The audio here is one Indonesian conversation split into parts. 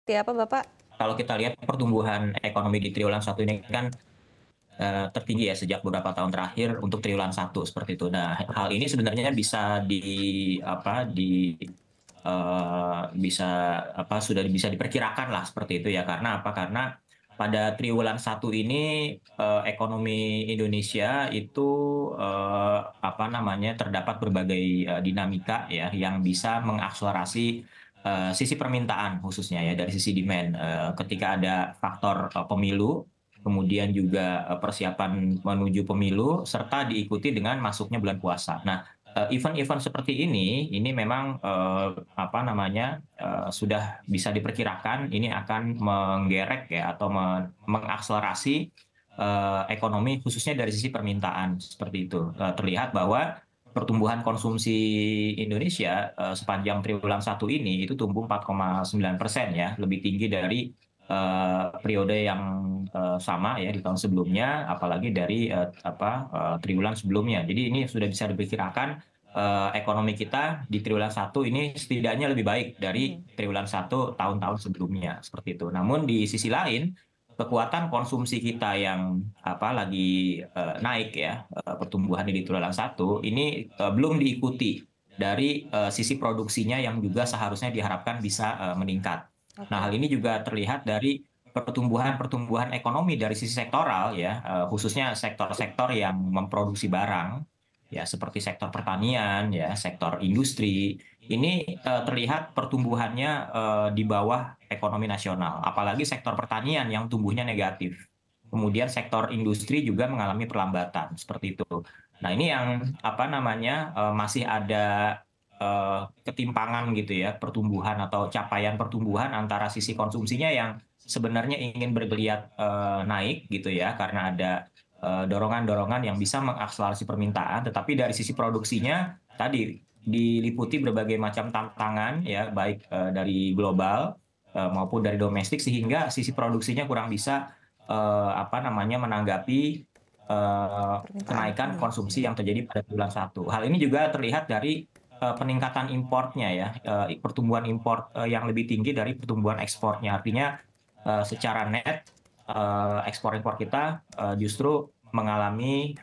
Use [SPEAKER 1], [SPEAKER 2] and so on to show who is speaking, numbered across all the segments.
[SPEAKER 1] Seperti apa Bapak?
[SPEAKER 2] Kalau kita lihat pertumbuhan ekonomi di triwulan satu ini kan tertinggi ya sejak beberapa tahun terakhir untuk triwulan satu seperti itu. Nah, hal ini sebenarnya bisa bisa sudah bisa diperkirakan lah seperti itu ya. Karena apa? Karena pada triwulan satu ini ekonomi Indonesia itu terdapat berbagai dinamika ya yang bisa mengakselerasi sisi permintaan khususnya ya dari sisi demand. Ketika ada faktor pemilu, kemudian juga persiapan menuju pemilu, serta diikuti dengan masuknya bulan puasa. Nah, event-event seperti ini memang sudah bisa diperkirakan ini akan menggerek ya atau mengakselerasi ekonomi khususnya dari sisi permintaan seperti itu. Terlihat bahwa pertumbuhan konsumsi Indonesia sepanjang triwulan satu ini itu tumbuh 4,9% ya, lebih tinggi dari periode yang sama ya di tahun sebelumnya, apalagi dari triwulan sebelumnya. Jadi ini sudah bisa diperkirakan ekonomi kita di triwulan satu ini setidaknya lebih baik dari
[SPEAKER 1] Mhm.
[SPEAKER 2] triwulan satu tahun-tahun sebelumnya seperti itu. Namun di sisi lain kekuatan konsumsi kita yang lagi naik ya, pertumbuhan di triwulan satu ini belum diikuti dari sisi produksinya yang juga seharusnya diharapkan bisa meningkat. Nah, hal
[SPEAKER 1] Oke.
[SPEAKER 2] ini juga terlihat dari pertumbuhan ekonomi dari sisi sektoral ya, khususnya sektor-sektor yang memproduksi barang ya seperti sektor pertanian ya, sektor industri. Ini terlihat pertumbuhannya di bawah ekonomi nasional, apalagi sektor pertanian yang tumbuhnya negatif. Kemudian sektor industri juga mengalami perlambatan seperti itu. Nah, ini yang masih ada ketimpangan gitu ya, pertumbuhan atau capaian pertumbuhan antara sisi konsumsinya yang sebenarnya ingin bergeliat naik gitu ya, karena ada dorongan-dorongan yang bisa mengakselerasi permintaan, tetapi dari sisi produksinya tadi diliputi berbagai macam tantangan ya, baik dari global maupun dari domestik, sehingga sisi produksinya kurang bisa menanggapi
[SPEAKER 1] Permintaan.
[SPEAKER 2] kenaikan
[SPEAKER 1] Oke.
[SPEAKER 2] konsumsi yang terjadi pada bulan satu. Hal ini juga terlihat dari peningkatan importnya ya, pertumbuhan import yang lebih tinggi dari pertumbuhan ekspornya. Artinya secara net ekspor-impor kita justru mengalami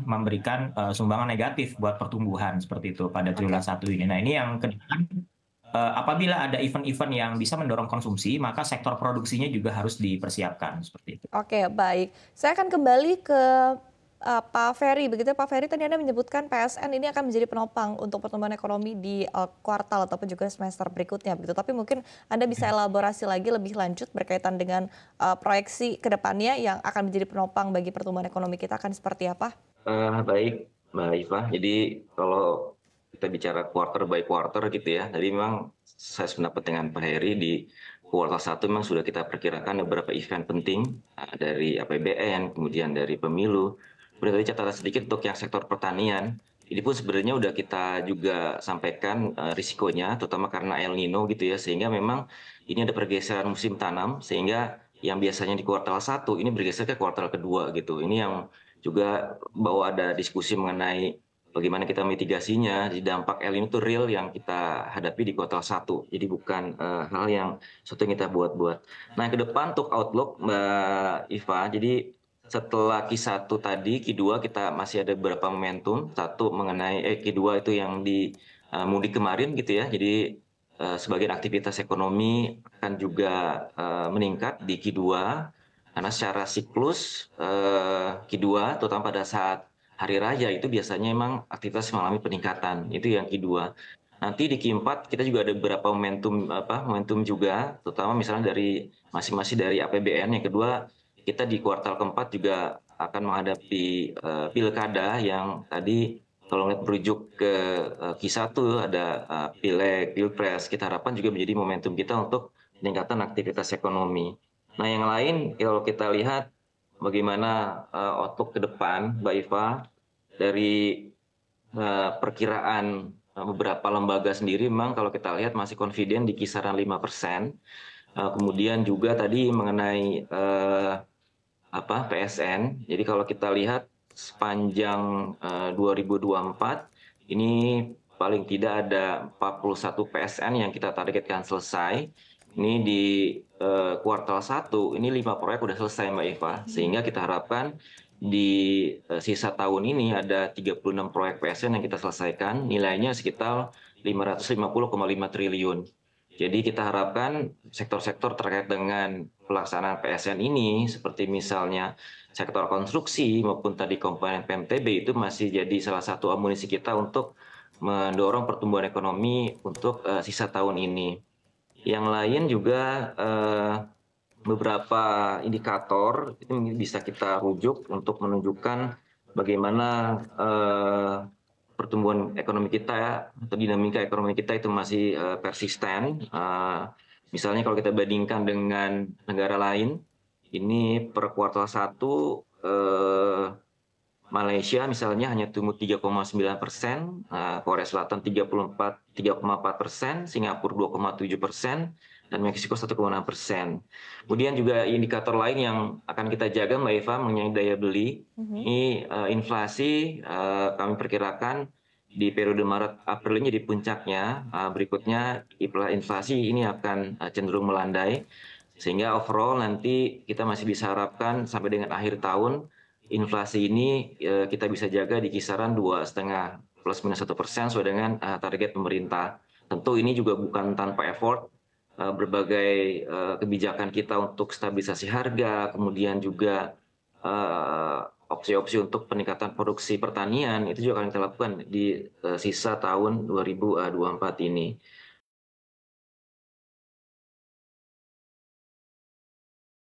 [SPEAKER 2] memberikan sumbangan negatif buat pertumbuhan seperti itu pada triwulan
[SPEAKER 1] Oke.
[SPEAKER 2] satu ini. Nah, ini yang ke depan apabila ada event-event yang bisa mendorong konsumsi, maka sektor produksinya juga harus dipersiapkan seperti itu.
[SPEAKER 1] Oke, baik. Saya akan kembali ke Pak Ferry. Begitu Pak Ferry, tadi Anda menyebutkan PSN ini akan menjadi penopang untuk pertumbuhan ekonomi di kuartal ataupun juga semester berikutnya begitu. Tapi mungkin Anda bisa elaborasi lagi lebih lanjut berkaitan dengan proyeksi ke depannya yang akan menjadi penopang bagi pertumbuhan ekonomi kita akan seperti apa?
[SPEAKER 3] Baik, Mbak Iva. Jadi kalau kita bicara quarter by quarter gitu ya, tadi memang saya sependapat dengan Pak Heri di kuartal satu memang sudah kita perkirakan beberapa event penting dari APBN, kemudian dari pemilu. Kemudian tadi catatan sedikit untuk yang sektor pertanian. Ini pun sebenarnya udah kita juga sampaikan risikonya, terutama karena El Nino gitu ya, sehingga memang ini ada pergeseran musim tanam, sehingga yang biasanya di kuartal satu ini bergeser ke kuartal kedua gitu. Ini yang juga bahwa ada diskusi mengenai bagaimana kita mitigasinya. Jadi dampak El Nino itu real yang kita hadapi di kuartal satu. Jadi bukan hal yang sesuatu yang kita buat-buat. Nah, yang ke depan untuk outlook Mbak Iva, jadi setelah Q1 tadi, Q2 kita masih ada beberapa momentum. Satu mengenai Q2 itu yang di mudik kemarin gitu ya. Jadi sebagian aktivitas ekonomi akan juga meningkat di Q2. Karena secara siklus Q2 terutama pada saat hari raya itu biasanya memang aktivitas mengalami peningkatan. Itu yang Q2. Nanti di Q4 kita juga ada beberapa momentum juga, terutama misalnya dari masing-masing dari APBN. Yang kedua, kita di kuartal keempat juga akan menghadapi pilkada yang tadi kalau lihat merujuk ke Q1 ada pileg, pilpres. Kita harapkan juga menjadi momentum kita untuk peningkatan aktivitas ekonomi. Nah, yang lain kalau kita lihat bagaimana outlook ke depan, Mbak Iva, dari perkiraan beberapa lembaga sendiri memang kalau kita lihat masih confident di kisaran 5%. Kemudian juga tadi mengenai PSN. Jadi kalau kita lihat sepanjang 2024 ini paling tidak ada 41 PSN yang kita targetkan selesai. Ini di kuartal 1 ini 5 proyek udah selesai Mbak Eva, sehingga kita harapkan di sisa tahun ini ada 36 proyek PSN yang kita selesaikan, nilainya sekitar 550,5 triliun. Jadi kita harapkan sektor-sektor terkait dengan pelaksanaan PSN ini, seperti misalnya sektor konstruksi maupun tadi komponen PMTB itu masih jadi salah satu amunisi kita untuk mendorong pertumbuhan ekonomi untuk sisa tahun ini. Yang lain juga beberapa indikator itu bisa kita rujuk untuk menunjukkan bagaimana pertumbuhan ekonomi kita ya, atau dinamika ekonomi kita itu masih persisten. Misalnya kalau kita bandingkan dengan negara lain, ini per kuartal 1 Malaysia misalnya hanya tumbuh 3,9%, Korea Selatan 3,4%, Singapura 2,7%, dan Meksiko 1,6%. Kemudian juga indikator lain yang akan kita jaga Mbak Eva mengenai daya beli. Ini inflasi kami perkirakan di periode Maret-April ini di puncaknya. Berikutnya inflasi ini akan cenderung melandai. Sehingga overall nanti kita masih bisa harapkan sampai dengan akhir tahun inflasi ini kita bisa jaga di kisaran 2,5 plus minus 1% sesuai dengan target pemerintah. Tentu ini juga bukan tanpa effort. Berbagai kebijakan kita untuk stabilisasi harga, kemudian juga opsi-opsi untuk peningkatan produksi pertanian itu juga akan kita lakukan di sisa tahun 2024 ini.